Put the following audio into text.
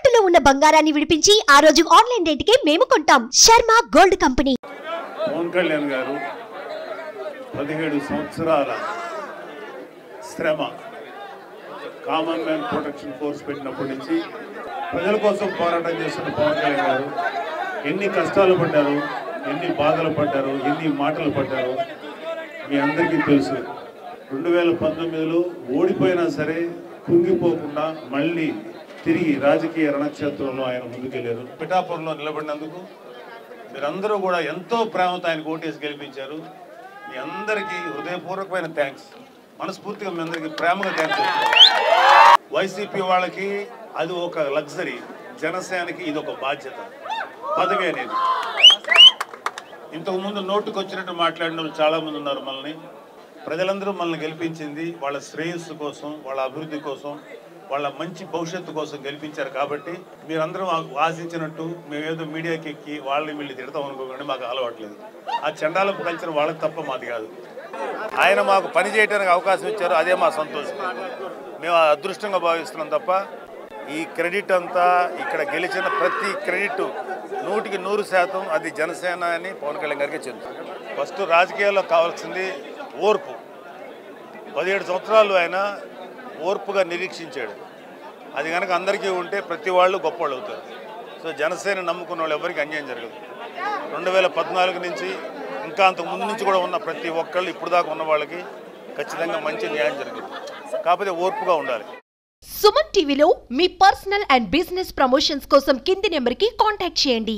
తాకట్టులో ఉన్న బంగారాన్ని విడిపించి ఆ రోజు ఆన్లైన్ రేటుకే మేము కొంటాం. Sharma gold company. పవన్ కళ్యాణ్ గారు 17 సంవత్సరాల శ్రమ కామన్ మ్యాన్ ప్రొటెక్షన్ ఫోర్స్ పెట్టినప్పటి నుంచి ప్రజల కోసం పోరాటం చేస్తున్న పవన్ కళ్యాణ్ గారు ఎన్ని కష్టాలు పడ్డారు, ఎన్ని బాధలు పడ్డారు, ఎన్ని మాటలు పడ్డారు మీ అందరికీ తెలుసు. 2019లో ఓడిపోయినా సరే కుంగిపోకుండా మళ్ళీ తిరిగి రాజకీయ రణక్షేత్రంలో ఆయన ముందుకెళ్లారు. పిఠాపురంలో నిలబడినందుకు మీరందరూ కూడా ఎంతో ప్రేమతో ఆయన ఓటేసి గెలిపించారు. మీ అందరికీ హృదయపూర్వకమైన థ్యాంక్స్. మనస్ఫూర్తిగా మీ అందరికీ ప్రేమగా థ్యాంక్స్ చెప్తున్నాను. వైసీపీ వాళ్ళకి అది ఒక లగ్జరీ, జనసేనకి ఇది ఒక బాధ్యత, పదవి అనేది. ఇంతకుముందు నోటుకు వచ్చినట్టు మాట్లాడిన వాళ్ళు చాలామంది ఉన్నారు. ప్రజలందరూ మనల్ని గెలిపించింది వాళ్ళ శ్రేయస్సు కోసం, వాళ్ళ అభివృద్ధి కోసం, వాళ్ళ మంచి భవిష్యత్తు కోసం గెలిపించారు. కాబట్టి మీరందరూ ఆశించినట్టు మేమేదో మీడియాకి ఎక్కి వాళ్ళని వీళ్ళు తిడతాం అనుకోకండి, మాకు అలవాట్లేదు. ఆ చండాలపు కల్చర్ వాళ్ళకి తప్ప మాది కాదు. ఆయన మాకు పని చేయడానికి అవకాశం ఇచ్చారు, అదే మా సంతోషం. మేము అదృష్టంగా భావిస్తున్నాం తప్ప ఈ క్రెడిట్ అంతా ఇక్కడ గెలిచిన ప్రతి క్రెడిట్ 100కి 100% అది జనసేన అని పవన్ కళ్యాణ్ గారికి చెందుతుంది. ఫస్ట్ రాజకీయాల్లో కావాల్సింది ఓర్పు. 17 సంవత్సరాలు ఆయన ఓర్పుగా నిరీక్షించాడు. అది కనుక అందరికీ ఉంటే ప్రతి వాళ్ళు గొప్పవాళ్ళు అవుతారు. సో జనసేన నమ్ముకున్న వాళ్ళు ఎవరికి అన్యాయం జరగదు. 2014 నుంచి ఇంకా అంతకు ముందు నుంచి కూడా ఉన్న ప్రతి ఒక్కళ్ళు ఇప్పుడు దాకా ఉన్న వాళ్ళకి ఖచ్చితంగా మంచి న్యాయం జరుగుతుంది. కాకపోతే ఓర్పుగా ఉండాలి. సుమన్ టీవీలో మీ పర్సనల్ అండ్ బిజినెస్ ప్రమోషన్స్ కోసం కింది నెంబర్కి కాంటాక్ట్ చేయండి.